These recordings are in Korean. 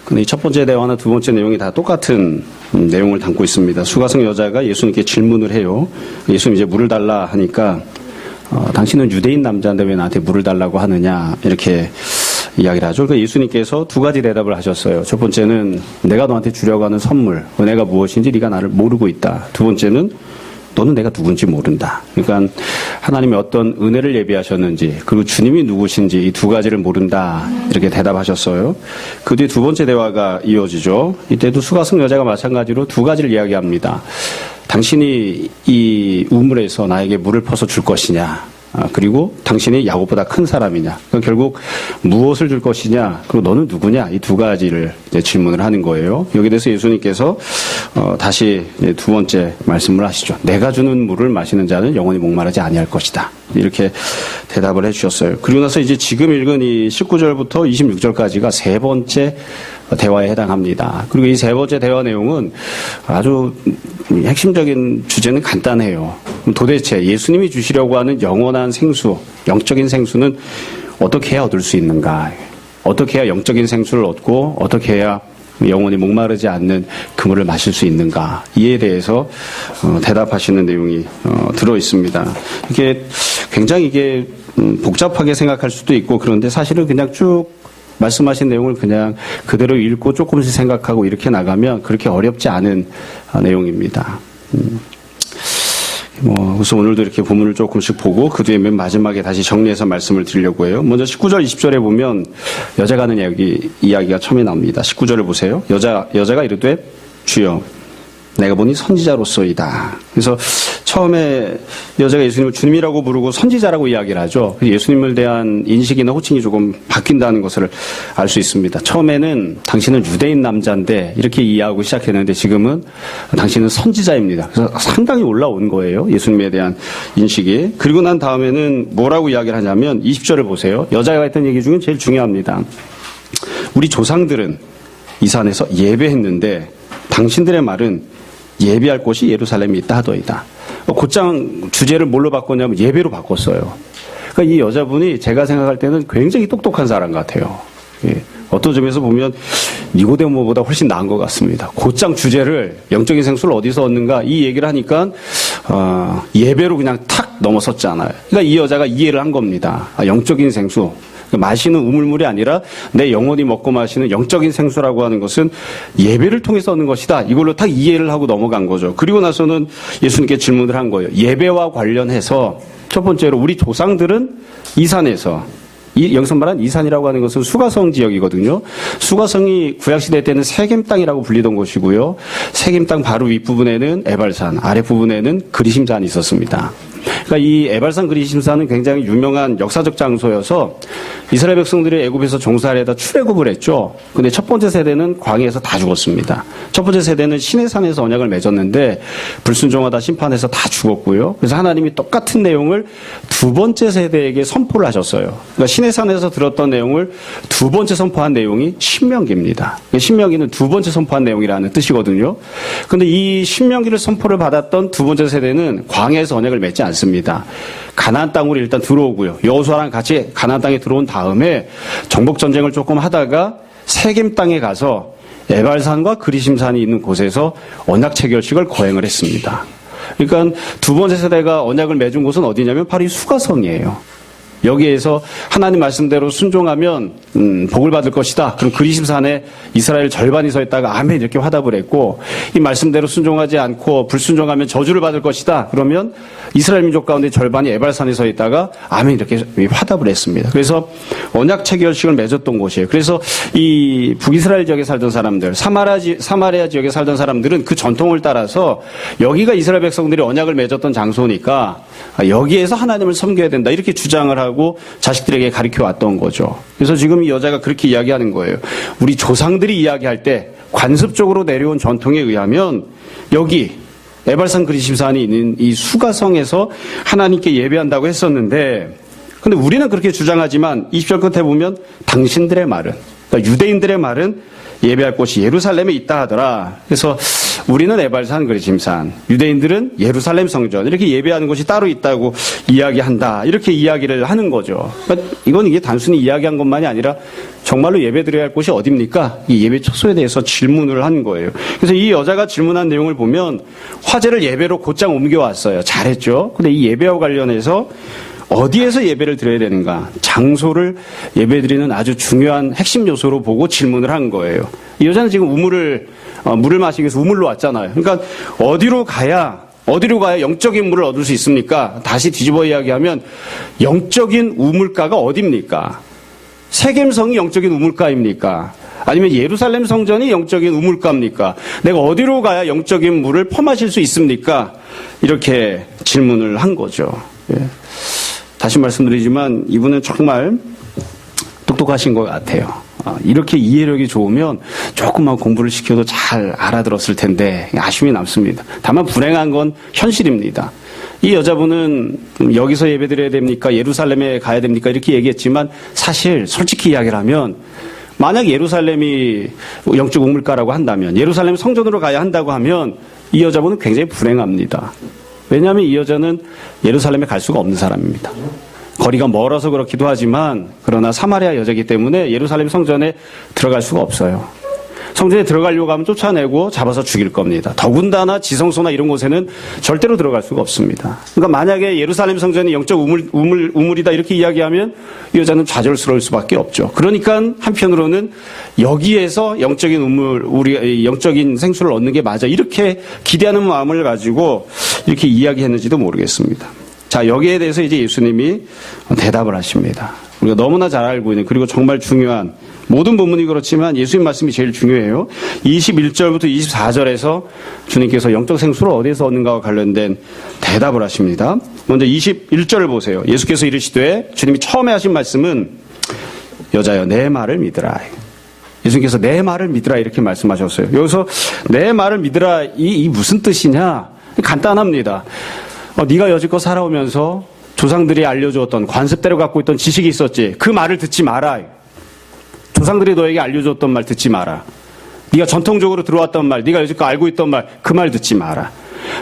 근데 이 첫 번째 대화나 두 번째 내용이 다 똑같은 내용을 담고 있습니다. 수가성 여자가 예수님께 질문을 해요. 예수님 이제 물을 달라 하니까 당신은 유대인 남자인데 왜 나한테 물을 달라고 하느냐 이렇게 이야기를 하죠. 그러니까 예수님께서 두 가지 대답을 하셨어요. 첫 번째는 내가 너한테 주려고 하는 선물, 은혜가 무엇인지 네가 나를 모르고 있다. 두 번째는 너는 내가 누군지 모른다. 그러니까 하나님이 어떤 은혜를 예비하셨는지 그리고 주님이 누구신지 이 두 가지를 모른다. 이렇게 대답하셨어요. 그 뒤에 두 번째 대화가 이어지죠. 이때도 수가성 여자가 마찬가지로 두 가지를 이야기합니다. 당신이 이 우물에서 나에게 물을 퍼서 줄 것이냐. 그리고 당신이 야곱보다 큰 사람이냐. 그러니까 결국 무엇을 줄 것이냐. 그리고 너는 누구냐. 이 두 가지를 이제 질문을 하는 거예요. 여기에 대해서 예수님께서 다시 두 번째 말씀을 하시죠. 내가 주는 물을 마시는 자는 영원히 목마르지 아니할 것이다. 이렇게 대답을 해주셨어요. 그리고 나서 이제 지금 읽은 이 19절부터 26절까지가 세 번째 대화에 해당합니다. 그리고 이 세 번째 대화 내용은 아주 핵심적인 주제는 간단해요. 도대체 예수님이 주시려고 하는 영원한 생수, 영적인 생수는 어떻게 해야 얻을 수 있는가? 어떻게 해야 영적인 생수를 얻고 어떻게 해야 영원히 목마르지 않는 그 물을 마실 수 있는가? 이에 대해서 대답하시는 내용이 들어 있습니다. 이게 굉장히 복잡하게 생각할 수도 있고 그런데 사실은 그냥 쭉 말씀하신 내용을 그냥 그대로 읽고 조금씩 생각하고 이렇게 나가면 그렇게 어렵지 않은 내용입니다. 그래서 오늘도 이렇게 본문을 조금씩 보고 그 뒤에 맨 마지막에 다시 정리해서 말씀을 드리려고 해요. 먼저 19절, 20절에 보면 여자가 하는 이야기가 처음에 나옵니다. 19절을 보세요. 여자가 이르되 주여 내가 보니 선지자로서이다. 그래서 처음에 여자가 예수님을 주님이라고 부르고 선지자라고 이야기를 하죠. 예수님을 대한 인식이나 호칭이 조금 바뀐다는 것을 알 수 있습니다. 처음에는 당신은 유대인 남자인데 이렇게 이해하고 시작했는데 지금은 당신은 선지자입니다. 그래서 상당히 올라온 거예요. 예수님에 대한 인식이. 그리고 난 다음에는 뭐라고 이야기를 하냐면 20절을 보세요. 여자가 했던 얘기 중에 제일 중요합니다. 우리 조상들은 이 산에서 예배했는데 당신들의 말은 예배할 곳이 예루살렘에 있다 하더이다. 곧장 주제를 뭘로 바꿨냐면 예배로 바꿨어요. 그러니까 이 여자분이 제가 생각할 때는 굉장히 똑똑한 사람 같아요. 예. 어떤 점에서 보면 니고데모보다 훨씬 나은 것 같습니다. 곧장 주제를 영적인 생수를 어디서 얻는가 이 얘기를 하니까 예배로 그냥 탁 넘어섰잖아요. 그러니까 이 여자가 이해를 한 겁니다. 영적인 생수. 마시는 우물물이 아니라 내 영혼이 먹고 마시는 영적인 생수라고 하는 것은 예배를 통해서 얻는 것이다. 이걸로 딱 이해를 하고 넘어간 거죠. 그리고 나서는 예수님께 질문을 한 거예요. 예배와 관련해서 첫 번째로 우리 조상들은 이 산에서 여기서 말한 이 산이라고 하는 것은 수가성 지역이거든요. 수가성이 구약시대 때는 세겜 땅이라고 불리던 곳이고요. 세겜 땅 바로 윗부분에는 에발산, 아랫부분에는 그리심산이 있었습니다. 그러니까 이 에발산 그리심산은 굉장히 유명한 역사적 장소여서 이스라엘 백성들이 애굽에서 종살이하다 출애굽을 했죠. 근데 첫 번째 세대는 광야에서 다 죽었습니다. 첫 번째 세대는 시내산에서 언약을 맺었는데 불순종하다 심판해서 다 죽었고요. 그래서 하나님이 똑같은 내용을 두 번째 세대에게 선포를 하셨어요. 그러니까 시내산에서 들었던 내용을 두 번째 선포한 내용이 신명기입니다. 신명기는 두 번째 선포한 내용이라는 뜻이거든요. 근데 이 신명기를 선포를 받았던 두 번째 세대는 광야에서 언약을 맺지 않습니다. 가나안 땅으로 일단 들어오고요. 여호수아랑 같이 가나안 땅에 들어온 다음에 정복 전쟁을 조금 하다가 세겜 땅에 가서 에발산과 그리심산이 있는 곳에서 언약 체결식을 거행을 했습니다. 그러니까 두 번째 세대가 언약을 맺은 곳은 어디냐면 바로 이 수가성이에요. 여기에서 하나님 말씀대로 순종하면 복을 받을 것이다. 그럼 그리심산에 이스라엘 절반이 서 있다가 아멘 이렇게 화답을 했고 이 말씀대로 순종하지 않고 불순종하면 저주를 받을 것이다. 그러면 이스라엘 민족 가운데 절반이 에발산에 서 있다가 아멘 이렇게 화답을 했습니다. 그래서 언약 체결식을 맺었던 곳이에요. 그래서 이 북이스라엘 지역에 살던 사람들, 사마리아 지역에 살던 사람들은 그 전통을 따라서 여기가 이스라엘 백성들이 언약을 맺었던 장소니까 여기에서 하나님을 섬겨야 된다. 이렇게 주장을 하고 자식들에게 가르쳐 왔던 거죠. 그래서 지금 이 여자가 그렇게 이야기하는 거예요. 우리 조상들이 이야기할 때 관습적으로 내려온 전통에 의하면 여기 에발산 그리심산이 있는 이 수가성에서 하나님께 예배한다고 했었는데 근데 우리는 그렇게 주장하지만 20절 끝에 보면 당신들의 말은 그러니까 유대인들의 말은 예배할 곳이 예루살렘에 있다 하더라. 그래서 우리는 에발산 그리심산, 유대인들은 예루살렘 성전 이렇게 예배하는 곳이 따로 있다고 이야기한다. 이렇게 이야기를 하는 거죠. 그러니까 이게 단순히 이야기한 것만이 아니라 정말로 예배드려야 할 곳이 어디입니까? 이 예배 처소에 대해서 질문을 한 거예요. 그래서 이 여자가 질문한 내용을 보면 화제를 예배로 곧장 옮겨왔어요. 잘했죠. 근데 이 예배와 관련해서 어디에서 예배를 드려야 되는가? 장소를 예배드리는 아주 중요한 핵심 요소로 보고 질문을 한 거예요. 이 여자는 지금 물을 마시기 위해서 우물로 왔잖아요. 그러니까 어디로 가야 영적인 물을 얻을 수 있습니까? 다시 뒤집어 이야기하면 영적인 우물가가 어디입니까? 세겜성이 영적인 우물가입니까? 아니면 예루살렘 성전이 영적인 우물가입니까? 내가 어디로 가야 영적인 물을 퍼마실 수 있습니까? 이렇게 질문을 한 거죠. 예. 다시 말씀드리지만 이분은 정말 똑똑하신 것 같아요. 이렇게 이해력이 좋으면 조금만 공부를 시켜도 잘 알아들었을 텐데 아쉬움이 남습니다. 다만 불행한 건 현실입니다. 이 여자분은 여기서 예배드려야 됩니까? 예루살렘에 가야 됩니까? 이렇게 얘기했지만 사실 솔직히 이야기를 하면 만약 예루살렘이 영적 우물가라고 한다면, 예루살렘 성전으로 가야 한다고 하면 이 여자분은 굉장히 불행합니다. 왜냐하면 이 여자는 예루살렘에 갈 수가 없는 사람입니다. 거리가 멀어서 그렇기도 하지만 그러나 사마리아 여자이기 때문에 예루살렘 성전에 들어갈 수가 없어요. 성전에 들어가려고 하면 쫓아내고 잡아서 죽일 겁니다. 더군다나 지성소나 이런 곳에는 절대로 들어갈 수가 없습니다. 그러니까 만약에 예루살렘 성전이 영적 우물이다 이렇게 이야기하면 이 여자는 좌절스러울 수밖에 없죠. 그러니까 한편으로는 여기에서 영적인 우리 영적인 생수를 얻는 게 맞아 이렇게 기대하는 마음을 가지고 이렇게 이야기했는지도 모르겠습니다. 자, 여기에 대해서 이제 예수님이 대답을 하십니다. 우리가 너무나 잘 알고 있는, 그리고 정말 중요한, 모든 본문이 그렇지만 예수님 말씀이 제일 중요해요. 21절부터 24절에서 주님께서 영적 생수를 어디에서 얻는가와 관련된 대답을 하십니다. 먼저 21절을 보세요. 예수께서 이르시되, 주님이 처음에 하신 말씀은 여자여 내 말을 믿으라. 예수님께서 내 말을 믿으라 이렇게 말씀하셨어요. 여기서 내 말을 믿으라 이 무슨 뜻이냐? 간단합니다. 네가 여지껏 살아오면서 조상들이 알려주었던 관습대로 갖고 있던 지식이 있었지. 그 말을 듣지 마라. 조상들이 너에게 알려줬던 말 듣지 마라. 네가 전통적으로 들어왔던 말, 네가 여지껏 알고 있던 말, 그 말 듣지 마라.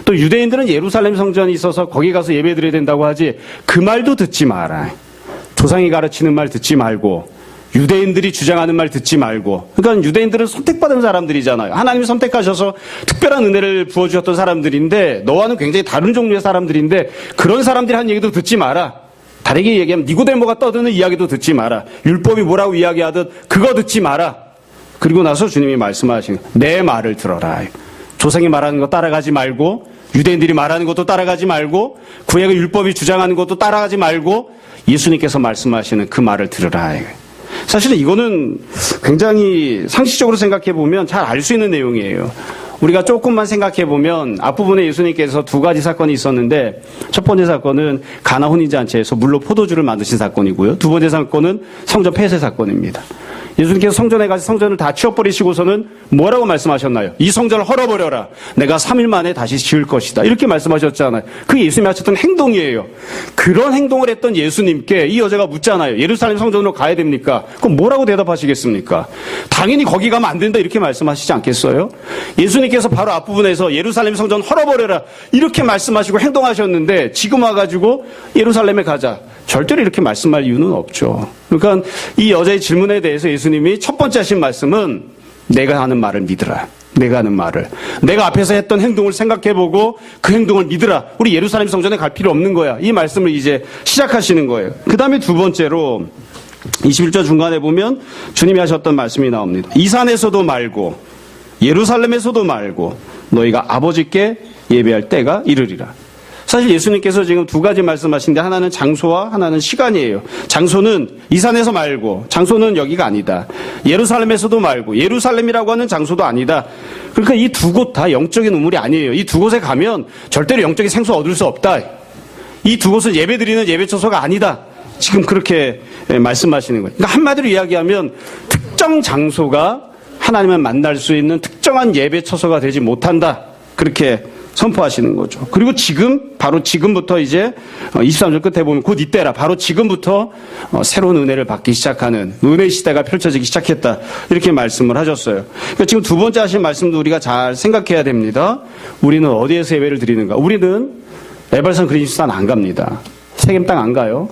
또 유대인들은 예루살렘 성전이 있어서 거기 가서 예배드려야 된다고 하지 그 말도 듣지 마라. 조상이 가르치는 말 듣지 말고 유대인들이 주장하는 말 듣지 말고. 그러니까 유대인들은 선택받은 사람들이잖아요. 하나님이 선택하셔서 특별한 은혜를 부어주셨던 사람들인데 너와는 굉장히 다른 종류의 사람들인데 그런 사람들이 한 얘기도 듣지 마라. 다르게 얘기하면 니고데모가 떠드는 이야기도 듣지 마라. 율법이 뭐라고 이야기하듯 그거 듣지 마라. 그리고 나서 주님이 말씀하시는 내 말을 들어라. 조상이 말하는 거 따라가지 말고 유대인들이 말하는 것도 따라가지 말고 구약의 율법이 주장하는 것도 따라가지 말고 예수님께서 말씀하시는 그 말을 들으라. 사실은 이거는 굉장히 상식적으로 생각해 보면 잘 알 수 있는 내용이에요. 우리가 조금만 생각해 보면 앞부분에 예수님께서 두 가지 사건이 있었는데 첫 번째 사건은 가나 혼인잔치에서 물로 포도주를 만드신 사건이고요. 두 번째 사건은 성전 폐쇄 사건입니다. 예수님께서 성전에 가서 성전을 다 치워버리시고서는 뭐라고 말씀하셨나요? 이 성전을 헐어버려라. 내가 3일 만에 다시 지을 것이다. 이렇게 말씀하셨잖아요. 그게 예수님이 하셨던 행동이에요. 그런 행동을 했던 예수님께 이 여자가 묻잖아요. 예루살렘 성전으로 가야 됩니까? 그럼 뭐라고 대답하시겠습니까? 당연히 거기 가면 안 된다 이렇게 말씀하시지 않겠어요? 예수님께서 바로 앞부분에서 예루살렘 성전 헐어버려라 이렇게 말씀하시고 행동하셨는데 지금 와가지고 예루살렘에 가자. 절대로 이렇게 말씀할 이유는 없죠. 그러니까 이 여자의 질문에 대해서 예수님이 첫 번째 하신 말씀은 내가 하는 말을 믿으라. 내가 하는 말을. 내가 앞에서 했던 행동을 생각해보고 그 행동을 믿으라. 우리 예루살렘 성전에 갈 필요 없는 거야. 이 말씀을 이제 시작하시는 거예요. 그 다음에 두 번째로 21절 중간에 보면 주님이 하셨던 말씀이 나옵니다. 이 산에서도 말고 예루살렘에서도 말고 너희가 아버지께 예배할 때가 이르리라. 사실 예수님께서 지금 두 가지 말씀하신데 하나는 장소와 하나는 시간이에요. 장소는 이 산에서 말고 장소는 여기가 아니다. 예루살렘에서도 말고 예루살렘이라고 하는 장소도 아니다. 그러니까 이 두 곳 다 영적인 우물이 아니에요. 이 두 곳에 가면 절대로 영적인 생수 얻을 수 없다. 이 두 곳은 예배드리는 예배처소가 아니다. 지금 그렇게 말씀하시는 거예요. 그러니까 한마디로 이야기하면 특정 장소가 하나님을 만날 수 있는 특정한 예배처소가 되지 못한다. 그렇게 선포하시는 거죠. 그리고 바로 지금부터 이제 23절 끝에 보면 곧 이때라, 바로 지금부터 새로운 은혜를 받기 시작하는 은혜 시대가 펼쳐지기 시작했다. 이렇게 말씀을 하셨어요. 그러니까 지금 두 번째 하신 말씀도 우리가 잘 생각해야 됩니다. 우리는 어디에서 예배를 드리는가? 우리는 에발산 그리스도산 안 갑니다. 세겜 땅 안 가요.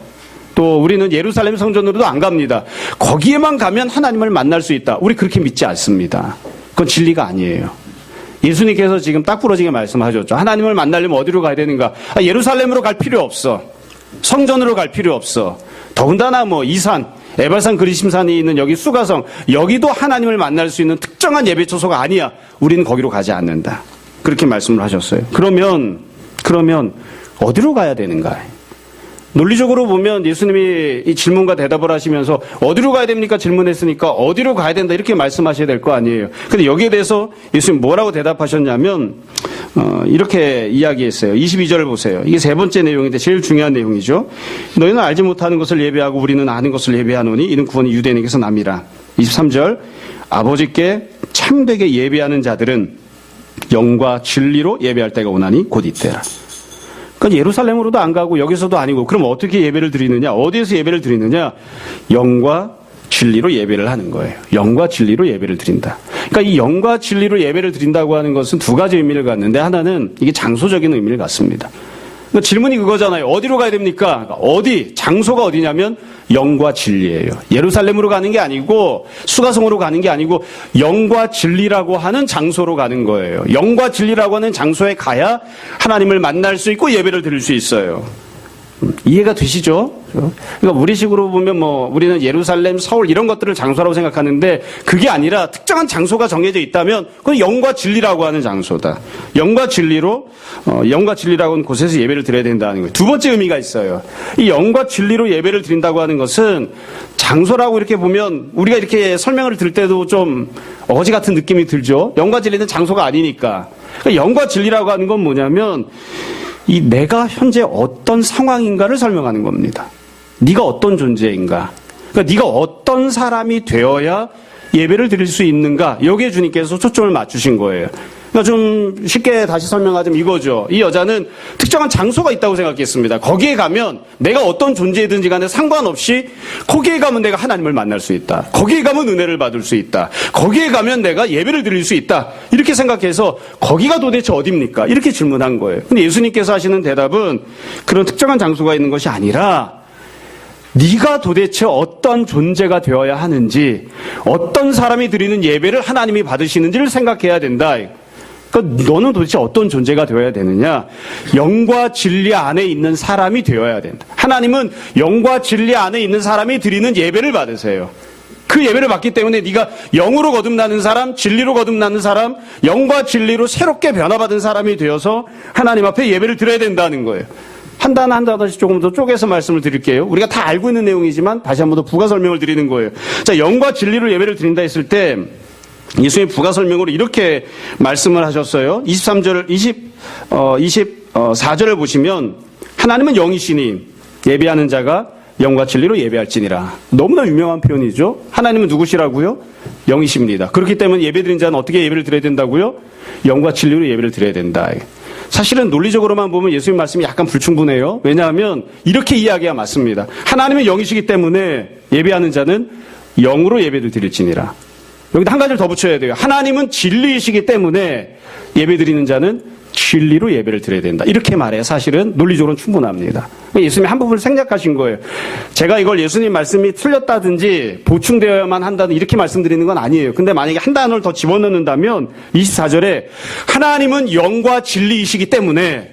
또 우리는 예루살렘 성전으로도 안 갑니다. 거기에만 가면 하나님을 만날 수 있다. 우리 그렇게 믿지 않습니다. 그건 진리가 아니에요. 예수님께서 지금 딱 부러지게 말씀하셨죠. 하나님을 만나려면 어디로 가야 되는가? 예루살렘으로 갈 필요 없어. 성전으로 갈 필요 없어. 더군다나 이산, 에발산 그리심산이 있는 여기 수가성, 여기도 하나님을 만날 수 있는 특정한 예배 처소가 아니야. 우리는 거기로 가지 않는다. 그렇게 말씀을 하셨어요. 그러면 어디로 가야 되는가? 논리적으로 보면 예수님이 이 질문과 대답을 하시면서 어디로 가야 됩니까? 질문했으니까 어디로 가야 된다 이렇게 말씀하셔야 될 거 아니에요. 근데 여기에 대해서 예수님 뭐라고 대답하셨냐면 이렇게 이야기했어요. 22절을 보세요. 이게 세 번째 내용인데 제일 중요한 내용이죠. 너희는 알지 못하는 것을 예배하고 우리는 아는 것을 예배하노니 이는 구원이 유대인에게서 남이라. 23절 아버지께 참되게 예배하는 자들은 영과 진리로 예배할 때가 오나니 곧 이때라. 그러니까 예루살렘으로도 안 가고 여기서도 아니고 그럼 어떻게 예배를 드리느냐? 어디에서 예배를 드리느냐? 영과 진리로 예배를 하는 거예요. 영과 진리로 예배를 드린다. 그러니까 이 영과 진리로 예배를 드린다고 하는 것은 두 가지 의미를 갖는데 하나는 이게 장소적인 의미를 갖습니다. 그러니까 질문이 그거잖아요. 어디로 가야 됩니까? 그러니까 어디? 장소가 어디냐면 영과 진리예요. 예루살렘으로 가는 게 아니고 수가성으로 가는 게 아니고 영과 진리라고 하는 장소로 가는 거예요. 영과 진리라고 하는 장소에 가야 하나님을 만날 수 있고 예배를 드릴 수 있어요. 이해가 되시죠? 그러니까 우리식으로 보면 우리는 예루살렘, 서울 이런 것들을 장소라고 생각하는데 그게 아니라 특정한 장소가 정해져 있다면 그건 영과 진리라고 하는 장소다. 영과 진리라고 하는 곳에서 예배를 드려야 된다는 거예요. 두 번째 의미가 있어요. 이 영과 진리로 예배를 드린다고 하는 것은 장소라고 이렇게 보면 우리가 이렇게 설명을 들을 때도 좀 어거지 같은 느낌이 들죠. 영과 진리는 장소가 아니니까. 그러니까 영과 진리라고 하는 건 뭐냐면 이 내가 현재 어떤 상황인가를 설명하는 겁니다. 네가 어떤 존재인가? 그러니까 네가 어떤 사람이 되어야 예배를 드릴 수 있는가? 여기에 주님께서 초점을 맞추신 거예요. 그러니까 좀 쉽게 다시 설명하자면 이거죠. 이 여자는 특정한 장소가 있다고 생각했습니다. 거기에 가면 내가 어떤 존재이든지 간에 상관없이 거기에 가면 내가 하나님을 만날 수 있다. 거기에 가면 은혜를 받을 수 있다. 거기에 가면 내가 예배를 드릴 수 있다. 이렇게 생각해서 거기가 도대체 어딥니까? 이렇게 질문한 거예요. 근데 예수님께서 하시는 대답은 그런 특정한 장소가 있는 것이 아니라 네가 도대체 어떤 존재가 되어야 하는지, 어떤 사람이 드리는 예배를 하나님이 받으시는지를 생각해야 된다. 그러니까 너는 도대체 어떤 존재가 되어야 되느냐? 영과 진리 안에 있는 사람이 되어야 된다. 하나님은 영과 진리 안에 있는 사람이 드리는 예배를 받으세요. 그 예배를 받기 때문에 네가 영으로 거듭나는 사람, 진리로 거듭나는 사람, 영과 진리로 새롭게 변화받은 사람이 되어서 하나님 앞에 예배를 드려야 된다는 거예요. 한 단씩 조금 더 쪼개서 말씀을 드릴게요. 우리가 다 알고 있는 내용이지만 다시 한 번 더 부가 설명을 드리는 거예요. 자, 영과 진리로 예배를 드린다 했을 때 예수님 부가 설명으로 이렇게 말씀을 하셨어요. 24절을 보시면 하나님은 영이시니 예배하는 자가 영과 진리로 예배할지니라. 너무나 유명한 표현이죠. 하나님은 누구시라고요? 영이십니다. 그렇기 때문에 예배드린 자는 어떻게 예배를 드려야 된다고요? 영과 진리로 예배를 드려야 된다. 사실은 논리적으로만 보면 예수님 말씀이 약간 불충분해요. 왜냐하면 이렇게 이야기가 맞습니다. 하나님은 영이시기 때문에 예배하는 자는 영으로 예배를 드릴지니라. 여기다 한 가지를 더 붙여야 돼요. 하나님은 진리이시기 때문에 예배드리는 자는 진리로 예배를 드려야 된다. 이렇게 말해야 사실은 논리적으로는 충분합니다. 예수님이 한 부분을 생략하신 거예요. 제가 이걸 예수님 말씀이 틀렸다든지 보충되어야만 한다든 이렇게 말씀드리는 건 아니에요. 근데 만약에 한 단어를 더 집어넣는다면 24절에 하나님은 영과 진리이시기 때문에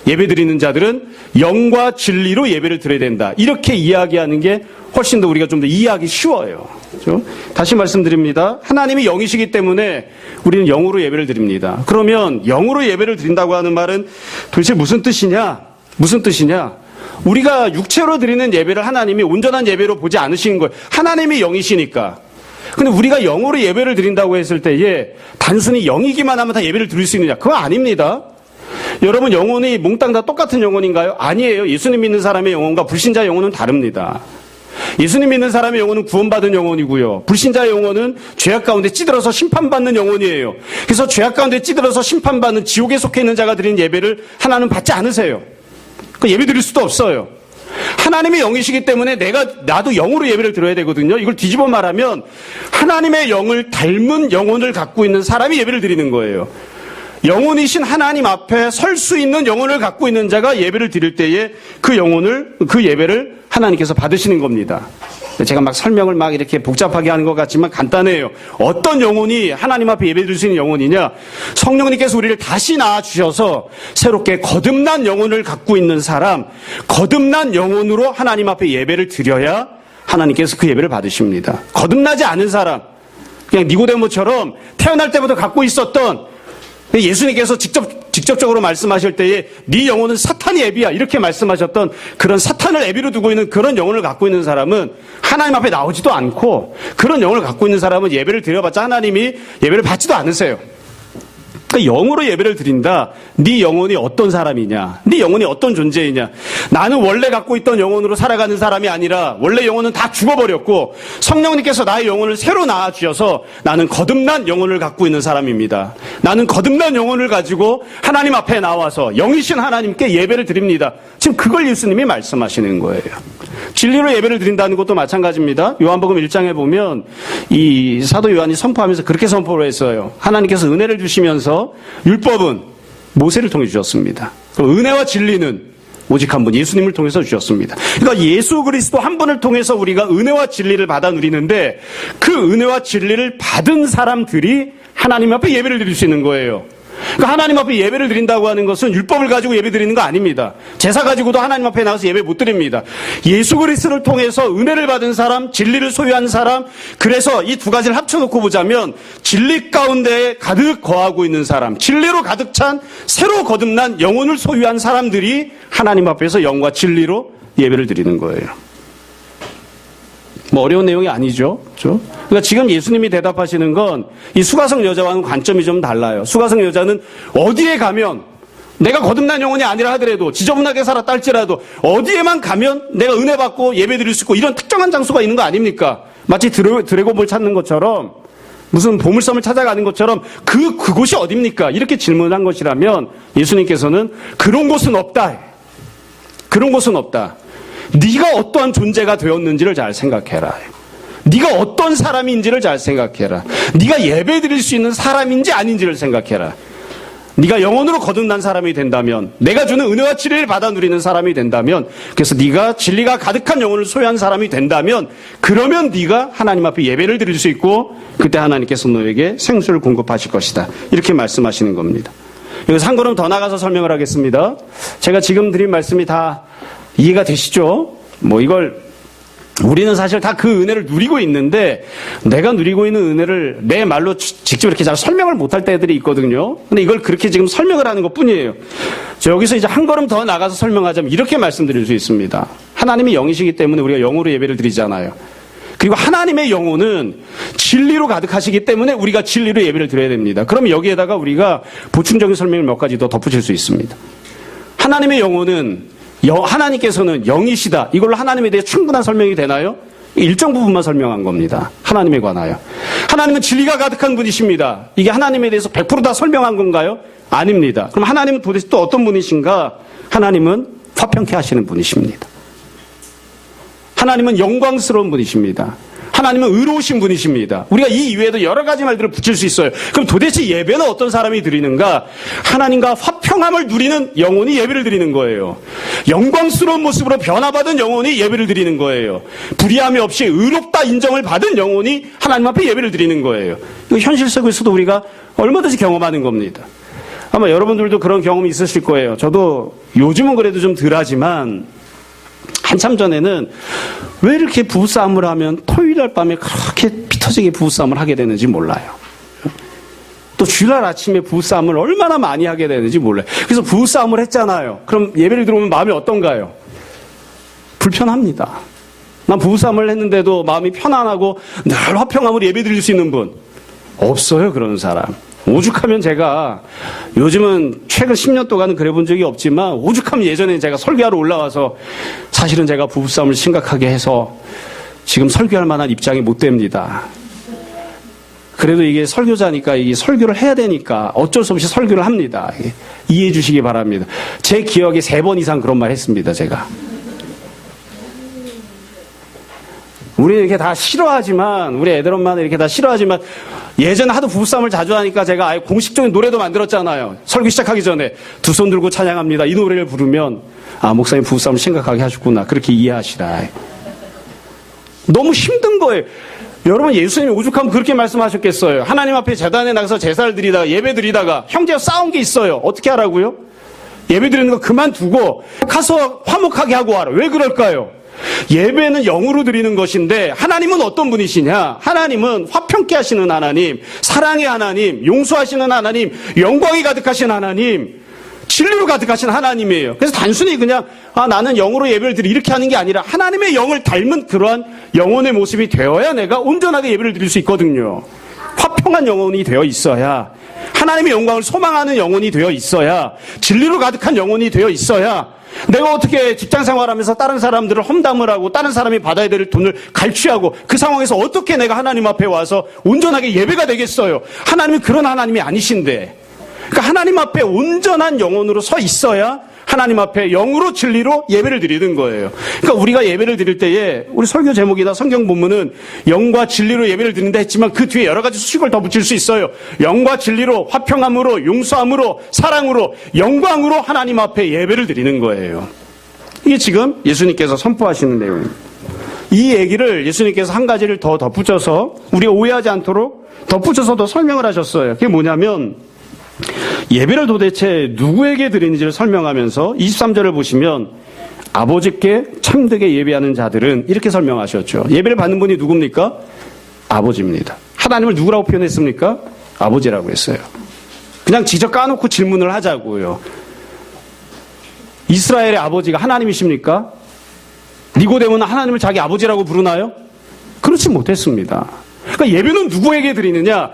예배드리는 자들은 영과 진리로 예배를 드려야 된다. 이렇게 이야기하는 게 훨씬 더 우리가 좀 더 이해하기 쉬워요. 그렇죠? 다시 말씀드립니다. 하나님이 영이시기 때문에 우리는 영으로 예배를 드립니다. 그러면 영으로 예배를 드린다고 하는 말은 도대체 무슨 뜻이냐? 무슨 뜻이냐? 우리가 육체로 드리는 예배를 하나님이 온전한 예배로 보지 않으시는 거예요. 하나님이 영이시니까. 근데 우리가 영으로 예배를 드린다고 했을 때에 단순히 영이기만 하면 다 예배를 드릴 수 있느냐? 그거 아닙니다. 여러분 영혼이 몽땅 다 똑같은 영혼인가요? 아니에요. 예수님 믿는 사람의 영혼과 불신자 영혼은 다릅니다. 예수님 믿는 사람의 영혼은 구원받은 영혼이고요. 불신자의 영혼은 죄악 가운데 찌들어서 심판받는 영혼이에요. 그래서 죄악 가운데 찌들어서 심판받는 지옥에 속해 있는 자가 드리는 예배를 하나는 받지 않으세요. 그 예배 드릴 수도 없어요. 하나님의 영이시기 때문에 나도 영으로 예배를 드려야 되거든요. 이걸 뒤집어 말하면 하나님의 영을 닮은 영혼을 갖고 있는 사람이 예배를 드리는 거예요. 영혼이신 하나님 앞에 설 수 있는 영혼을 갖고 있는 자가 예배를 드릴 때에 그 예배를 하나님께서 받으시는 겁니다. 제가 막 설명을 막 이렇게 복잡하게 하는 것 같지만 간단해요. 어떤 영혼이 하나님 앞에 예배 드릴 수 있는 영혼이냐? 성령님께서 우리를 다시 낳아주셔서 새롭게 거듭난 영혼을 갖고 있는 사람, 거듭난 영혼으로 하나님 앞에 예배를 드려야 하나님께서 그 예배를 받으십니다. 거듭나지 않은 사람, 그냥 니고데모처럼 태어날 때부터 갖고 있었던, 예수님께서 직접적으로 말씀하실 때에 네 영혼은 사탄이 애비야 이렇게 말씀하셨던 그런 사탄을 애비로 두고 있는 그런 영혼을 갖고 있는 사람은 하나님 앞에 나오지도 않고, 그런 영혼을 갖고 있는 사람은 예배를 드려봤자 하나님이 예배를 받지도 않으세요. 그러니까 영으로 예배를 드린다. 네 영혼이 어떤 사람이냐, 네 영혼이 어떤 존재이냐. 나는 원래 갖고 있던 영혼으로 살아가는 사람이 아니라 원래 영혼은 다 죽어버렸고 성령님께서 나의 영혼을 새로 낳아주셔서 나는 거듭난 영혼을 갖고 있는 사람입니다. 나는 거듭난 영혼을 가지고 하나님 앞에 나와서 영이신 하나님께 예배를 드립니다. 지금 그걸 예수님이 말씀하시는 거예요. 진리로 예배를 드린다는 것도 마찬가지입니다. 요한복음 1장에 보면 이 사도 요한이 선포하면서 그렇게 선포를 했어요. 하나님께서 은혜를 주시면서 율법은 모세를 통해 주셨습니다. 그럼 은혜와 진리는 오직 한 분, 예수님을 통해서 주셨습니다. 그러니까 예수 그리스도 한 분을 통해서 우리가 은혜와 진리를 받아 누리는데, 그 은혜와 진리를 받은 사람들이 하나님 앞에 예배를 드릴 수 있는 거예요. 그러니까 하나님 앞에 예배를 드린다고 하는 것은 율법을 가지고 예배 드리는 거 아닙니다. 제사 가지고도 하나님 앞에 나가서 예배 못 드립니다. 예수 그리스도를 통해서 은혜를 받은 사람, 진리를 소유한 사람, 그래서 이 두 가지를 합쳐놓고 보자면 진리 가운데 가득 거하고 있는 사람, 진리로 가득 찬 새로 거듭난 영혼을 소유한 사람들이 하나님 앞에서 영과 진리로 예배를 드리는 거예요. 뭐 어려운 내용이 아니죠. 그렇죠? 그러니까 지금 예수님이 대답하시는 건 이 수가성 여자와는 관점이 좀 달라요. 수가성 여자는 어디에 가면, 내가 거듭난 영혼이 아니라 하더라도, 지저분하게 살았다 할지라도 어디에만 가면 내가 은혜 받고 예배 드릴 수 있고 이런 특정한 장소가 있는 거 아닙니까? 마치 드래곤볼 찾는 것처럼, 무슨 보물섬을 찾아가는 것처럼 그곳이 어딥니까? 이렇게 질문한 것이라면 예수님께서는 그런 곳은 없다. 그런 곳은 없다. 네가 어떠한 존재가 되었는지를 잘 생각해라. 네가 어떤 사람인지를 잘 생각해라. 네가 예배 드릴 수 있는 사람인지 아닌지를 생각해라. 네가 영혼으로 거듭난 사람이 된다면, 내가 주는 은혜와 진리를 받아 누리는 사람이 된다면, 그래서 네가 진리가 가득한 영혼을 소유한 사람이 된다면, 그러면 네가 하나님 앞에 예배를 드릴 수 있고 그때 하나님께서 너에게 생수를 공급하실 것이다. 이렇게 말씀하시는 겁니다. 여기서 한 걸음 더 나가서 설명을 하겠습니다. 제가 지금 드린 말씀이 다 이해가 되시죠? 뭐 이걸 우리는 사실 다 그 은혜를 누리고 있는데, 내가 누리고 있는 은혜를 내 말로 직접 이렇게 잘 설명을 못할 때들이 있거든요. 근데 이걸 그렇게 지금 설명을 하는 것 뿐이에요. 여기서 이제 한 걸음 더 나가서 설명하자면 이렇게 말씀드릴 수 있습니다. 하나님이 영이시기 때문에 우리가 영으로 예배를 드리잖아요. 그리고 하나님의 영혼은 진리로 가득하시기 때문에 우리가 진리로 예배를 드려야 됩니다. 그러면 여기에다가 우리가 보충적인 설명을 몇 가지 더 덧붙일 수 있습니다. 하나님의 영혼은, 하나님께서는 영이시다. 이걸로 하나님에 대해 충분한 설명이 되나요? 일정 부분만 설명한 겁니다. 하나님에 관하여. 하나님은 진리가 가득한 분이십니다. 이게 하나님에 대해서 100% 다 설명한 건가요? 아닙니다. 그럼 하나님은 도대체 또 어떤 분이신가? 하나님은 화평케 하시는 분이십니다. 하나님은 영광스러운 분이십니다. 하나님은 의로우신 분이십니다. 우리가 이 이외에도 여러 가지 말들을 붙일 수 있어요. 그럼 도대체 예배는 어떤 사람이 드리는가? 하나님과 화평함을 누리는 영혼이 예배를 드리는 거예요. 영광스러운 모습으로 변화받은 영혼이 예배를 드리는 거예요. 불의함이 없이 의롭다 인정을 받은 영혼이 하나님 앞에 예배를 드리는 거예요. 이거 현실 속에서도 우리가 얼마든지 경험하는 겁니다. 아마 여러분들도 그런 경험이 있으실 거예요. 저도 요즘은 그래도 좀 덜하지만 한참 전에는 왜 이렇게 부부싸움을 하면 토요일날 밤에 그렇게 피터지게 부부싸움을 하게 되는지 몰라요. 또 주일날 아침에 부부싸움을 얼마나 많이 하게 되는지 몰라요. 그래서 부부싸움을 했잖아요. 그럼 예배를 들어오면 마음이 어떤가요? 불편합니다. 난 부부싸움을 했는데도 마음이 편안하고 늘 화평함으로 예배 드릴 수 있는 분 없어요. 그런 사람. 오죽하면 제가 요즘은 최근 10년 동안은 그래 본 적이 없지만 오죽하면 예전에 제가 설교하러 올라와서 사실은 제가 부부싸움을 심각하게 해서 지금 설교할 만한 입장이 못 됩니다. 그래도 이게 설교자니까 이 설교를 해야 되니까 어쩔 수 없이 설교를 합니다. 이해해 주시기 바랍니다. 제 기억에 3번 이상 그런 말 했습니다, 제가. 우리는 이렇게 다 싫어하지만, 우리 애들 엄마는 이렇게 다 싫어하지만, 예전에 하도 부부싸움을 자주 하니까 제가 아예 공식적인 노래도 만들었잖아요. 설교 시작하기 전에 두 손 들고 찬양합니다. 이 노래를 부르면, 아, 목사님 부부싸움을 심각하게 하셨구나. 그렇게 이해하시라. 너무 힘든 거예요. 여러분, 예수님이 오죽하면 그렇게 말씀하셨겠어요. 하나님 앞에 제단에 나가서 제사를 드리다가 예배 드리다가 형제와 싸운 게 있어요. 어떻게 하라고요? 예배 드리는 거 그만두고 가서 화목하게 하고 와라. 왜 그럴까요? 예배는 영으로 드리는 것인데 하나님은 어떤 분이시냐? 하나님은 화평케 하시는 하나님, 사랑의 하나님, 용서하시는 하나님, 영광이 가득하신 하나님, 진리로 가득하신 하나님이에요. 그래서 단순히 그냥 나는 영으로 예배를 드리 이렇게 하는 게 아니라 하나님의 영을 닮은 그러한 영혼의 모습이 되어야 내가 온전하게 예배를 드릴 수 있거든요. 화평한 영혼이 되어 있어야, 하나님의 영광을 소망하는 영혼이 되어 있어야, 진리로 가득한 영혼이 되어 있어야 내가 어떻게 직장 생활하면서 다른 사람들을 험담을 하고 다른 사람이 받아야 될 돈을 갈취하고 그 상황에서 어떻게 내가 하나님 앞에 와서 온전하게 예배가 되겠어요. 하나님은 그런 하나님이 아니신데, 그러니까 하나님 앞에 온전한 영혼으로 서 있어야 하나님 앞에 영으로 진리로 예배를 드리는 거예요. 그러니까 우리가 예배를 드릴 때에 우리 설교 제목이나 성경 본문은 영과 진리로 예배를 드린다 했지만 그 뒤에 여러 가지 수식을 더 붙일 수 있어요. 영과 진리로, 화평함으로, 용서함으로, 사랑으로, 영광으로 하나님 앞에 예배를 드리는 거예요. 이게 지금 예수님께서 선포하시는 내용입니다. 이 얘기를 예수님께서 한 가지를 더 덧붙여서 우리가 오해하지 않도록 덧붙여서 더 설명을 하셨어요. 그게 뭐냐면 예배를 도대체 누구에게 드리는지를 설명하면서 23절을 보시면 아버지께 참되게 예배하는 자들은 이렇게 설명하셨죠. 예배를 받는 분이 누굽니까? 아버지입니다. 하나님을 누구라고 표현했습니까? 아버지라고 했어요. 그냥 지적 까놓고 질문을 하자고요. 이스라엘의 아버지가 하나님이십니까? 니고데모는 하나님을 자기 아버지라고 부르나요? 그렇지 못했습니다. 그러니까 예배는 누구에게 드리느냐?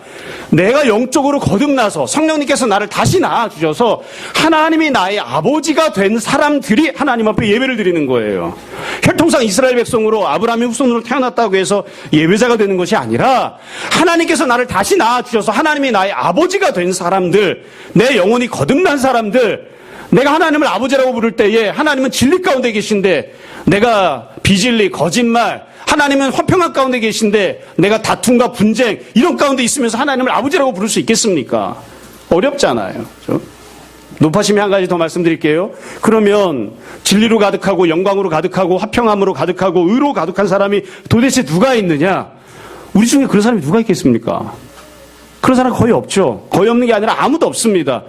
내가 영적으로 거듭나서 성령님께서 나를 다시 낳아주셔서 하나님이 나의 아버지가 된 사람들이 하나님 앞에 예배를 드리는 거예요. 혈통상 이스라엘 백성으로 아브라함의 후손으로 태어났다고 해서 예배자가 되는 것이 아니라 하나님께서 나를 다시 낳아주셔서 하나님이 나의 아버지가 된 사람들, 내 영혼이 거듭난 사람들, 내가 하나님을 아버지라고 부를 때에 하나님은 진리 가운데 계신데 내가 비진리, 거짓말, 하나님은 화평한 가운데 계신데 내가 다툼과 분쟁 이런 가운데 있으면서 하나님을 아버지라고 부를 수 있겠습니까? 어렵잖아요. 그렇죠? 높아심이 한 가지 더 말씀드릴게요. 그러면 진리로 가득하고 영광으로 가득하고 화평함으로 가득하고 의로 가득한 사람이 도대체 누가 있느냐? 우리 중에 그런 사람이 누가 있겠습니까? 그런 사람 거의 없죠. 거의 없는 게 아니라 아무도 없습니다.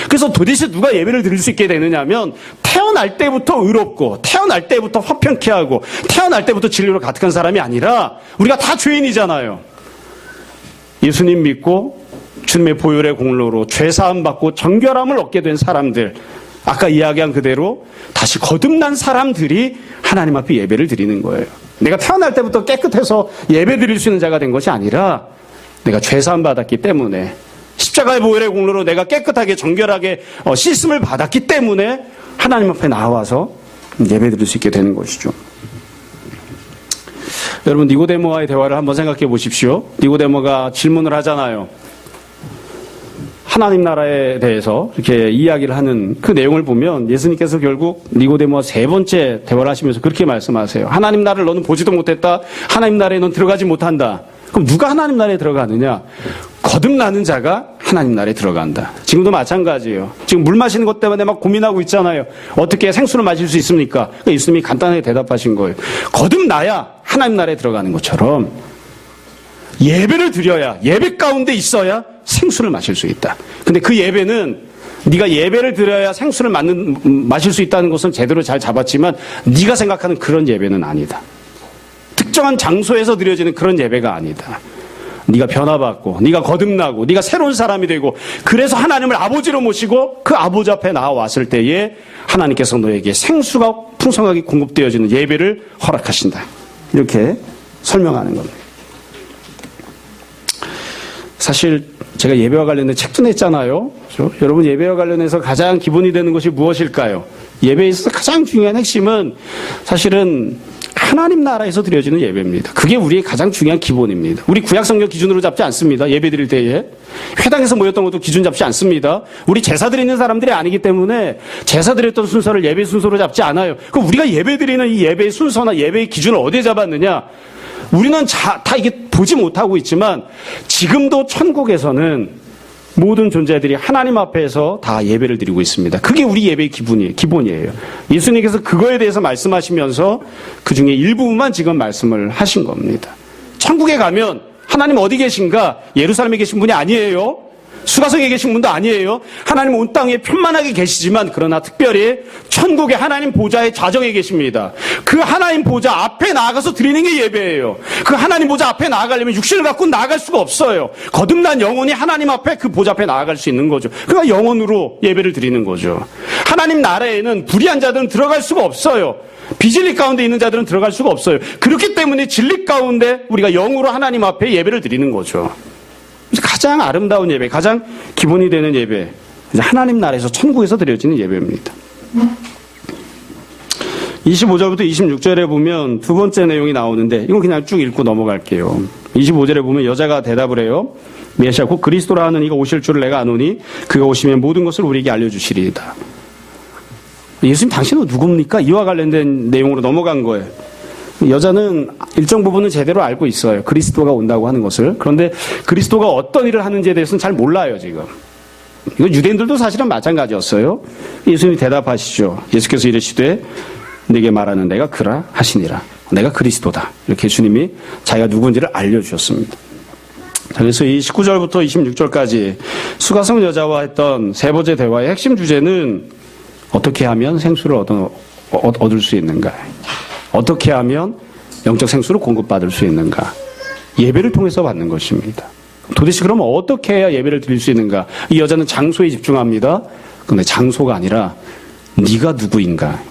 그래서 도대체 누가 예배를 드릴 수 있게 되느냐 하면 태어날 때부터 의롭고 태어날 때부터 화평케 하고 태어날 때부터 진리로 가득한 사람이 아니라 우리가 다 죄인이잖아요. 예수님 믿고 주님의 보혈의 공로로 죄사함 받고 정결함을 얻게 된 사람들, 아까 이야기한 그대로 다시 거듭난 사람들이 하나님 앞에 예배를 드리는 거예요. 내가 태어날 때부터 깨끗해서 예배 드릴 수 있는 자가 된 것이 아니라 내가 죄사함 받았기 때문에 십자가의 보혈의 공로로 내가 깨끗하게 정결하게 씻음을 받았기 때문에 하나님 앞에 나와서 예배 드릴 수 있게 되는 것이죠. 여러분, 니고데모와의 대화를 한번 생각해 보십시오. 니고데모가 질문을 하잖아요. 하나님 나라에 대해서 이렇게 이야기를 하는 그 내용을 보면 예수님께서 결국 니고데모와 3번째 대화를 하시면서 그렇게 말씀하세요. 하나님 나라를 너는 보지도 못했다. 하나님 나라에 넌 들어가지 못한다. 그럼 누가 하나님 나라에 들어가느냐? 거듭나는 자가 하나님 나라에 들어간다. 지금도 마찬가지예요. 지금 물 마시는 것 때문에 막 고민하고 있잖아요. 어떻게 생수를 마실 수 있습니까? 그러니까 예수님이 간단하게 대답하신 거예요. 거듭나야 하나님 나라에 들어가는 것처럼 예배를 드려야, 예배 가운데 있어야 생수를 마실 수 있다. 근데 그 예배는 네가 예배를 드려야 생수를 마실 수 있다는 것은 제대로 잘 잡았지만 네가 생각하는 그런 예배는 아니다. 특정한 장소에서 드려지는 그런 예배가 아니다. 네가 변화받고 네가 거듭나고 네가 새로운 사람이 되고 그래서 하나님을 아버지로 모시고 그 아버지 앞에 나와왔을 때에 하나님께서 너에게 생수가 풍성하게 공급되어지는 예배를 허락하신다. 이렇게 설명하는 겁니다. 사실 제가 예배와 관련된 책도 냈잖아요. 그렇죠? 여러분, 예배와 관련해서 가장 기본이 되는 것이 무엇일까요? 예배에 있어서 가장 중요한 핵심은 사실은 하나님 나라에서 드려지는 예배입니다. 그게 우리의 가장 중요한 기본입니다. 우리 구약성경 기준으로 잡지 않습니다. 예배 드릴 때에. 회당에서 모였던 것도 기준 잡지 않습니다. 우리 제사 드리는 사람들이 아니기 때문에 제사 드렸던 순서를 예배 순서로 잡지 않아요. 그럼 우리가 예배 드리는 이 예배의 순서나 예배의 기준을 어디에 잡았느냐? 우리는 다 이게 보지 못하고 있지만 지금도 천국에서는 모든 존재들이 하나님 앞에서 다 예배를 드리고 있습니다. 그게 우리 예배의 기본이에요. 예수님께서 그거에 대해서 말씀하시면서 그 중에 일부분만 지금 말씀을 하신 겁니다. 천국에 가면 하나님 어디 계신가? 예루살렘에 계신 분이 아니에요. 수가성에 계신 분도 아니에요. 하나님 온 땅에 편만하게 계시지만 그러나 특별히 천국의 하나님 보좌의 좌정에 계십니다. 그 하나님 보좌 앞에 나아가서 드리는 게 예배예요. 그 하나님 보좌 앞에 나아가려면 육신을 갖고 나아갈 수가 없어요. 거듭난 영혼이 하나님 앞에 그 보좌 앞에 나아갈 수 있는 거죠. 그러니까 영혼으로 예배를 드리는 거죠. 하나님 나라에는 불의한 자들은 들어갈 수가 없어요. 비진리 가운데 있는 자들은 들어갈 수가 없어요. 그렇기 때문에 진리 가운데 우리가 영으로 하나님 앞에 예배를 드리는 거죠. 가장 아름다운 예배, 가장 기본이 되는 예배, 하나님 나라에서 천국에서 드려지는 예배입니다. 25절부터 26절에 보면 두 번째 내용이 나오는데 이건 그냥 쭉 읽고 넘어갈게요. 25절에 보면 여자가 대답을 해요. 메시아 곧 그리스도라 하는 이가 오실 줄을 내가 아노니 그가 오시면 모든 것을 우리에게 알려주시리이다. 예수님 당신은 누굽니까? 이와 관련된 내용으로 넘어간 거예요. 여자는 일정 부분은 제대로 알고 있어요. 그리스도가 온다고 하는 것을. 그런데 그리스도가 어떤 일을 하는지에 대해서는 잘 몰라요, 지금. 이거 유대인들도 사실은 마찬가지였어요. 예수님이 대답하시죠. 예수께서 이르시되 내게 말하는 내가 그라 하시니라. 내가 그리스도다. 이렇게 주님이 자기가 누군지를 알려주셨습니다. 그래서 이 19절부터 26절까지 수가성 여자와 했던 세 번째 대화의 핵심 주제는 어떻게 하면 생수를 얻을 수 있는가? 어떻게 하면 영적 생수를 공급받을 수 있는가? 예배를 통해서 받는 것입니다. 도대체 그러면 어떻게 해야 예배를 드릴 수 있는가? 이 여자는 장소에 집중합니다. 그런데 장소가 아니라 네가 누구인가?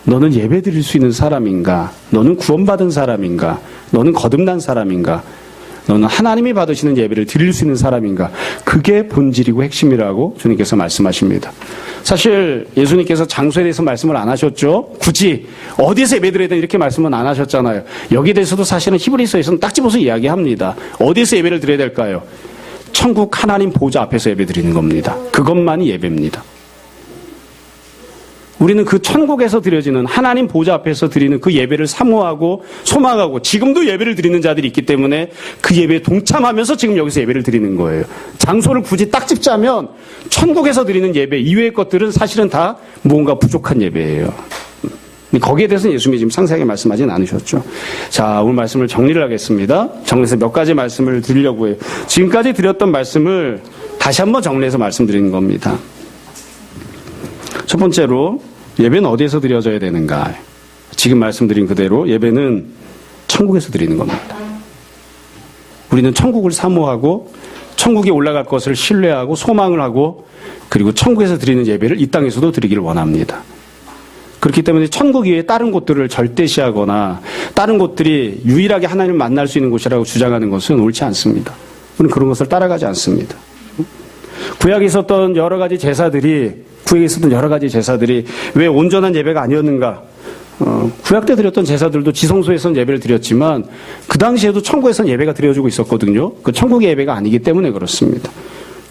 너는 예배 드릴 수 있는 사람인가? 너는 구원받은 사람인가? 너는 거듭난 사람인가? 너는 하나님이 받으시는 예배를 드릴 수 있는 사람인가? 그게 본질이고 핵심이라고 주님께서 말씀하십니다. 사실 예수님께서 장소에 대해서 말씀을 안 하셨죠. 굳이 어디에서 예배 드려야 되나 이렇게 말씀은 안 하셨잖아요. 여기에 대해서도 사실은 히브리서에서는 딱 집어서 이야기합니다. 어디에서 예배를 드려야 될까요? 천국 하나님 보좌 앞에서 예배 드리는 겁니다. 그것만이 예배입니다. 우리는 그 천국에서 드려지는 하나님 보좌 앞에서 드리는 그 예배를 사모하고 소망하고 지금도 예배를 드리는 자들이 있기 때문에 그 예배에 동참하면서 지금 여기서 예배를 드리는 거예요. 장소를 굳이 딱 짚자면 천국에서 드리는 예배 이외의 것들은 사실은 다 무언가 부족한 예배예요. 거기에 대해서는 예수님이 지금 상세하게 말씀하지는 않으셨죠. 자, 오늘 말씀을 정리를 하겠습니다. 정리해서 몇 가지 말씀을 드리려고 해요. 지금까지 드렸던 말씀을 다시 한번 정리해서 말씀드리는 겁니다. 첫 번째로 예배는 어디에서 드려져야 되는가? 지금 말씀드린 그대로 예배는 천국에서 드리는 겁니다. 우리는 천국을 사모하고 천국에 올라갈 것을 신뢰하고 소망을 하고 그리고 천국에서 드리는 예배를 이 땅에서도 드리기를 원합니다. 그렇기 때문에 천국 이외에 다른 곳들을 절대시하거나 다른 곳들이 유일하게 하나님을 만날 수 있는 곳이라고 주장하는 것은 옳지 않습니다. 우리는 그런 것을 따라가지 않습니다. 구약에 있었던 여러 가지 제사들이 왜 온전한 예배가 아니었는가? 구약 때 드렸던 제사들도 지성소에서는 예배를 드렸지만 그 당시에도 천국에서는 예배가 드려지고 있었거든요. 그 천국의 예배가 아니기 때문에 그렇습니다.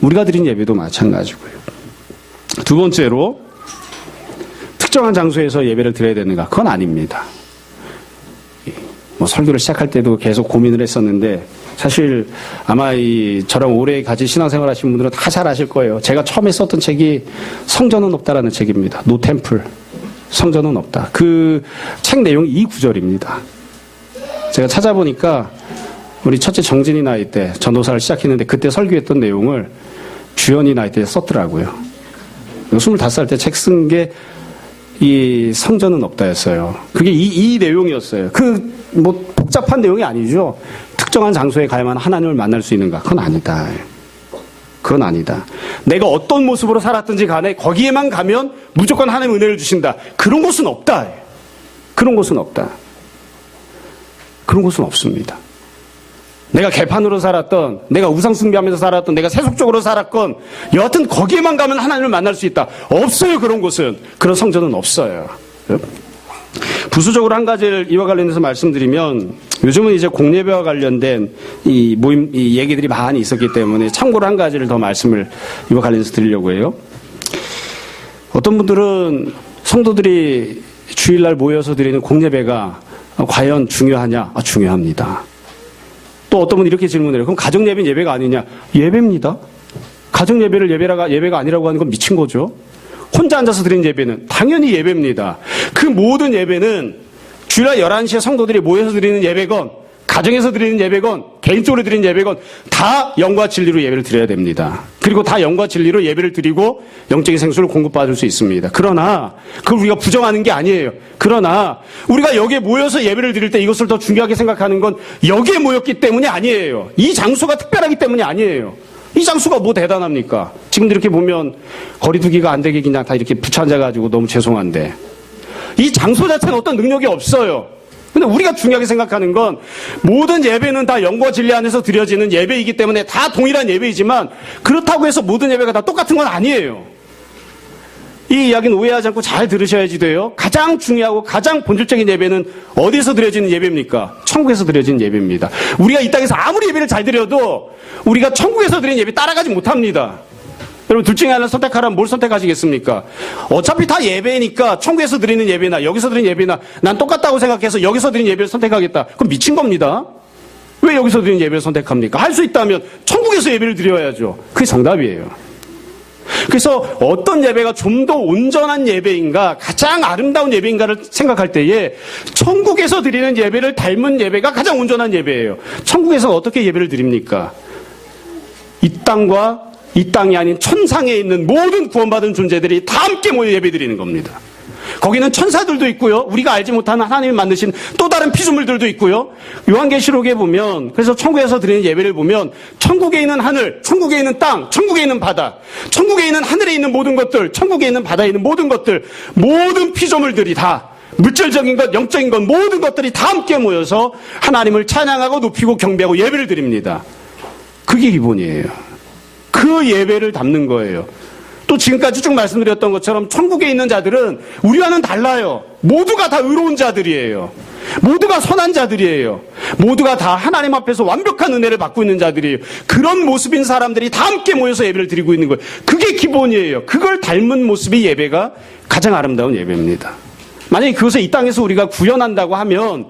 우리가 드린 예배도 마찬가지고요. 두 번째로 특정한 장소에서 예배를 드려야 되는가? 그건 아닙니다. 설교를 시작할 때도 계속 고민을 했었는데 사실 아마 저랑 오래 같이 신앙생활 하신 분들은 다 잘 아실 거예요. 제가 처음에 썼던 책이 성전은 없다라는 책입니다. No Temple. 성전은 없다. 그 책 내용이 이 구절입니다. 제가 찾아보니까 우리 첫째 정진이 나이 때 전도사를 시작했는데 그때 설교했던 내용을 주연이 나이 때 썼더라고요. 25살 때 책 쓴 게 이 성전은 없다였어요. 그게 이 내용이었어요. 복잡한 내용이 아니죠. 특정한 장소에 가야만 하나님을 만날 수 있는가? 그건 아니다. 그건 아니다. 내가 어떤 모습으로 살았든지 간에 거기에만 가면 무조건 하나님의 은혜를 주신다. 그런 곳은 없다. 그런 곳은 없다. 그런 곳은 없습니다. 내가 개판으로 살았던, 내가 우상숭배하면서 살았던, 내가 세속적으로 살았건 여하튼 거기에만 가면 하나님을 만날 수 있다. 없어요. 그런 곳은. 그런 성전은 없어요. 부수적으로 한 가지를 이와 관련해서 말씀드리면, 요즘은 이제 공예배와 관련된 이 모임, 이 얘기들이 많이 있었기 때문에 참고로 한 가지를 더 말씀을 이와 관련해서 드리려고 해요. 어떤 분들은 성도들이 주일날 모여서 드리는 공예배가 과연 중요하냐? 중요합니다. 또 어떤 분이 이렇게 질문해요. 그럼 가정예배는 예배가 아니냐? 예배입니다. 가정예배를 예배가 아니라고 하는 건 미친 거죠. 혼자 앉아서 드리는 예배는 당연히 예배입니다. 그 모든 예배는 주일날 11시에 성도들이 모여서 드리는 예배건, 가정에서 드리는 예배건, 개인적으로 드리는 예배건 다 영과 진리로 예배를 드려야 됩니다. 그리고 다 영과 진리로 예배를 드리고 영적인 생수를 공급받을 수 있습니다. 그러나 그걸 우리가 부정하는 게 아니에요. 그러나 우리가 여기에 모여서 예배를 드릴 때 이것을 더 중요하게 생각하는 건 여기에 모였기 때문이 아니에요. 이 장소가 특별하기 때문이 아니에요. 이 장소가 뭐 대단합니까? 지금도 이렇게 보면 거리두기가 안 되게 그냥 다 이렇게 붙여 앉아가지고 너무 죄송한데, 이 장소 자체는 어떤 능력이 없어요. 근데 우리가 중요하게 생각하는 건 모든 예배는 다 영과 진리 안에서 드려지는 예배이기 때문에 다 동일한 예배이지만, 그렇다고 해서 모든 예배가 다 똑같은 건 아니에요. 이 이야기는 오해하지 않고 잘 들으셔야지 돼요. 가장 중요하고 가장 본질적인 예배는 어디서 드려지는 예배입니까? 천국에서 드려지는 예배입니다. 우리가 이 땅에서 아무리 예배를 잘 드려도 우리가 천국에서 드리는 예배 따라가지 못합니다. 여러분, 둘 중에 하나를 선택하라면 뭘 선택하시겠습니까? 어차피 다 예배니까 천국에서 드리는 예배나 여기서 드리는 예배나 난 똑같다고 생각해서 여기서 드리는 예배를 선택하겠다. 그럼 미친 겁니다. 왜 여기서 드리는 예배를 선택합니까? 할 수 있다면 천국에서 예배를 드려야죠. 그게 정답이에요. 그래서 어떤 예배가 좀 더 온전한 예배인가, 가장 아름다운 예배인가를 생각할 때에 천국에서 드리는 예배를 닮은 예배가 가장 온전한 예배예요. 천국에서 어떻게 예배를 드립니까? 이 땅과 이 땅이 아닌 천상에 있는 모든 구원받은 존재들이 다 함께 모여 예배드리는 겁니다. 거기는 천사들도 있고요. 우리가 알지 못하는 하나님이 만드신 또 다른 피조물들도 있고요. 요한계시록에 보면, 그래서 천국에서 드리는 예배를 보면 천국에 있는 하늘, 천국에 있는 땅, 천국에 있는 바다, 천국에 있는 하늘에 있는 모든 것들, 천국에 있는 바다에 있는 모든 것들, 모든 피조물들이 다 물질적인 것, 영적인 것, 모든 것들이 다 함께 모여서 하나님을 찬양하고 높이고 경배하고 예배를 드립니다. 그게 기본이에요. 그 예배를 담는 거예요. 또 지금까지 쭉 말씀드렸던 것처럼 천국에 있는 자들은 우리와는 달라요. 모두가 다 의로운 자들이에요. 모두가 선한 자들이에요. 모두가 다 하나님 앞에서 완벽한 은혜를 받고 있는 자들이에요. 그런 모습인 사람들이 다 함께 모여서 예배를 드리고 있는 거예요. 그게 기본이에요. 그걸 닮은 모습이 예배가 가장 아름다운 예배입니다. 만약에 그것을 이 땅에서 우리가 구현한다고 하면,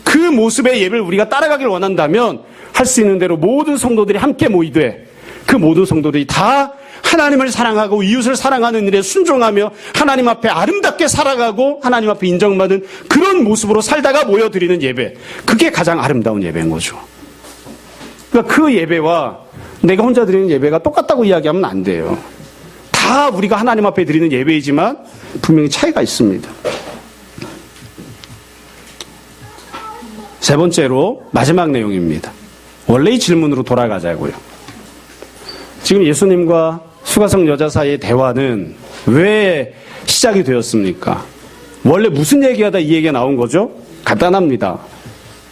그 모습의 예배를 우리가 따라가길 원한다면 할 수 있는 대로 모든 성도들이 함께 모이되 그 모든 성도들이 다 하나님을 사랑하고 이웃을 사랑하는 일에 순종하며 하나님 앞에 아름답게 살아가고 하나님 앞에 인정받은 그런 모습으로 살다가 모여드리는 예배, 그게 가장 아름다운 예배인 거죠. 그러니까 그 예배와 내가 혼자 드리는 예배가 똑같다고 이야기하면 안 돼요. 다 우리가 하나님 앞에 드리는 예배이지만 분명히 차이가 있습니다. 세 번째로 마지막 내용입니다. 원래 이 질문으로 돌아가자고요. 지금 예수님과 수가성 여자 사이의 대화는 왜 시작이 되었습니까? 원래 무슨 얘기하다 이 얘기가 나온 거죠? 간단합니다.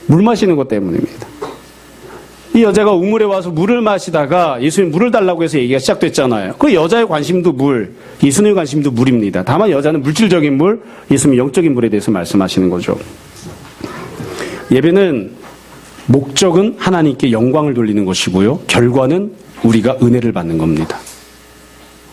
물 마시는 것 때문입니다. 이 여자가 우물에 와서 물을 마시다가 예수님 물을 달라고 해서 얘기가 시작됐잖아요. 그 여자의 관심도 물, 예수님의 관심도 물입니다. 다만 여자는 물질적인 물, 예수님이 영적인 물에 대해서 말씀하시는 거죠. 예배는 목적은 하나님께 영광을 돌리는 것이고요. 결과는 우리가 은혜를 받는 겁니다.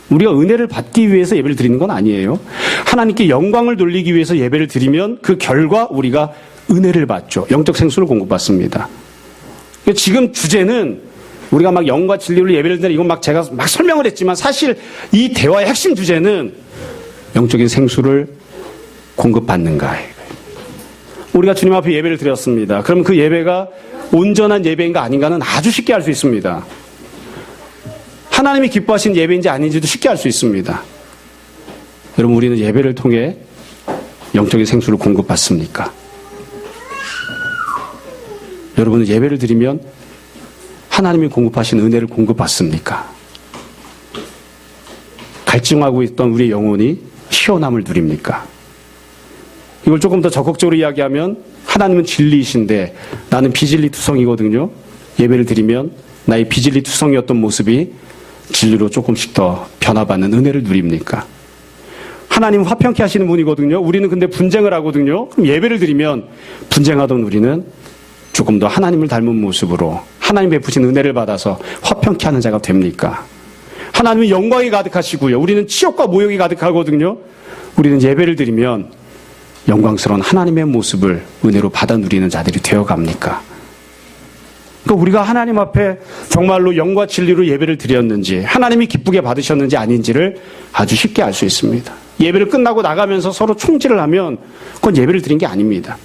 우리가 은혜를 받기 위해서 예배를 드리는 건 아니에요. 하나님께 영광을 돌리기 위해서 예배를 드리면 그 결과 우리가 은혜를 받죠. 영적 생수를 공급받습니다. 지금 주제는 우리가 막 영과 진리로 예배를 드리는 이건 막 제가 막 설명을 했지만 사실 이 대화의 핵심 주제는 영적인 생수를 공급받는가예요. 우리가 주님 앞에 예배를 드렸습니다. 그럼 그 예배가 온전한 예배인가 아닌가는 아주 쉽게 알 수 있습니다. 하나님이 기뻐하시는 예배인지 아닌지도 쉽게 알 수 있습니다. 여러분, 우리는 예배를 통해 영적인 생수를 공급받습니까? 여러분은 예배를 드리면 하나님이 공급하신 은혜를 공급받습니까? 갈증하고 있던 우리의 영혼이 시원함을 누립니까? 이걸 조금 더 적극적으로 이야기하면 하나님은 진리이신데 나는 비진리 투성이거든요. 예배를 드리면 나의 비진리투성이었던 모습이 진리로 조금씩 더 변화받는 은혜를 누립니까? 하나님 화평케 하시는 분이거든요. 우리는 근데 분쟁을 하거든요. 그럼 예배를 드리면 분쟁하던 우리는 조금 더 하나님을 닮은 모습으로 하나님 베푸신 은혜를 받아서 화평케 하는 자가 됩니까? 하나님은 영광이 가득하시고요. 우리는 치욕과 모욕이 가득하거든요. 우리는 예배를 드리면 영광스러운 하나님의 모습을 은혜로 받아 누리는 자들이 되어갑니까? 그러니까 우리가 하나님 앞에 정말로 영과 진리로 예배를 드렸는지, 하나님이 기쁘게 받으셨는지 아닌지를 아주 쉽게 알 수 있습니다. 예배를 끝나고 나가면서 서로 총질을 하면 그건 예배를 드린 게 아닙니다.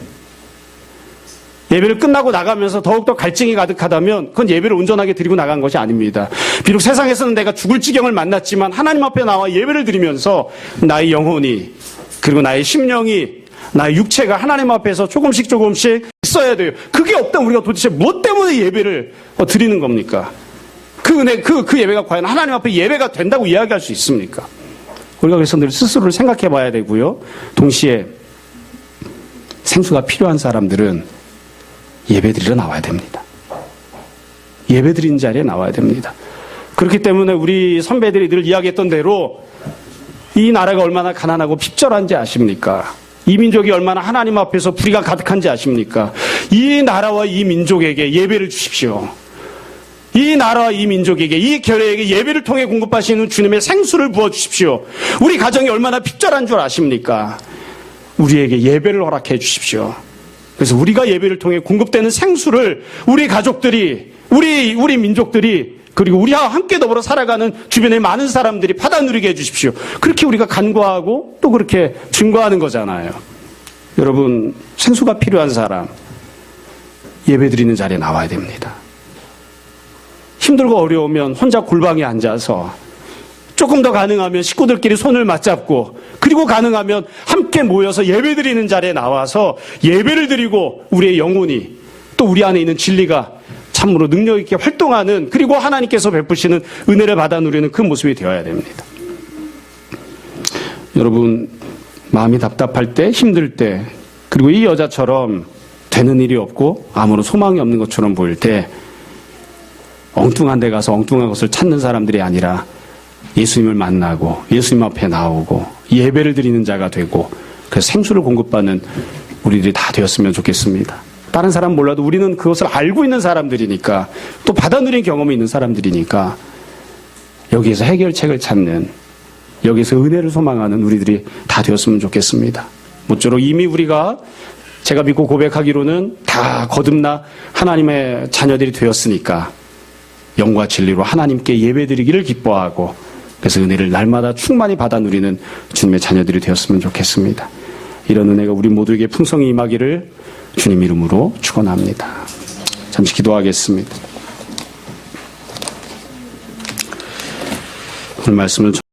예배를 끝나고 나가면서 더욱더 갈증이 가득하다면 그건 예배를 온전하게 드리고 나간 것이 아닙니다. 비록 세상에서는 내가 죽을 지경을 만났지만 하나님 앞에 나와 예배를 드리면서 나의 영혼이, 그리고 나의 심령이, 나의 육체가 하나님 앞에서 조금씩 있어야 돼요. 그게 없다면 우리가 도대체 무엇 때문에 예배를 드리는 겁니까? 그 은혜, 그 예배가 과연 하나님 앞에 예배가 된다고 이야기할 수 있습니까? 우리가 그래서 늘 스스로를 생각해 봐야 되고요. 동시에 생수가 필요한 사람들은 예배 드리러 나와야 됩니다. 예배 드리는 자리에 나와야 됩니다. 그렇기 때문에 우리 선배들이 늘 이야기했던 대로 이 나라가 얼마나 가난하고 핍절한지 아십니까? 이 민족이 얼마나 하나님 앞에서 불의가 가득한지 아십니까? 이 나라와 이 민족에게 예배를 주십시오. 이 나라와 이 민족에게, 이 교회에게 예배를 통해 공급하시는 주님의 생수를 부어주십시오. 우리 가정이 얼마나 핍절한 줄 아십니까? 우리에게 예배를 허락해 주십시오. 그래서 우리가 예배를 통해 공급되는 생수를 우리 가족들이, 우리 민족들이, 그리고 우리와 함께 더불어 살아가는 주변의 많은 사람들이 받아 누리게 해주십시오. 그렇게 우리가 간구하고 또 그렇게 증거하는 거잖아요. 여러분, 생수가 필요한 사람, 예배 드리는 자리에 나와야 됩니다. 힘들고 어려우면 혼자 골방에 앉아서, 조금 더 가능하면 식구들끼리 손을 맞잡고, 그리고 가능하면 함께 모여서 예배 드리는 자리에 나와서 예배를 드리고 우리의 영혼이, 또 우리 안에 있는 진리가 참으로 능력 있게 활동하는, 그리고 하나님께서 베푸시는 은혜를 받아 누리는 그 모습이 되어야 됩니다. 여러분, 마음이 답답할 때, 힘들 때, 그리고 이 여자처럼 되는 일이 없고 아무런 소망이 없는 것처럼 보일 때 엉뚱한 데 가서 엉뚱한 것을 찾는 사람들이 아니라 예수님을 만나고 예수님 앞에 나오고 예배를 드리는 자가 되고, 그래서 생수를 공급받는 우리들이 다 되었으면 좋겠습니다. 다른 사람 몰라도 우리는 그것을 알고 있는 사람들이니까, 또 받아 누린 경험이 있는 사람들이니까 여기에서 해결책을 찾는, 여기에서 은혜를 소망하는 우리들이 다 되었으면 좋겠습니다. 모쪼록 이미 우리가, 제가 믿고 고백하기로는 다 거듭나 하나님의 자녀들이 되었으니까 영과 진리로 하나님께 예배드리기를 기뻐하고, 그래서 은혜를 날마다 충만히 받아 누리는 주님의 자녀들이 되었으면 좋겠습니다. 이런 은혜가 우리 모두에게 풍성히 임하기를 주님 이름으로 축원합니다. 잠시 기도하겠습니다. 오늘 말씀을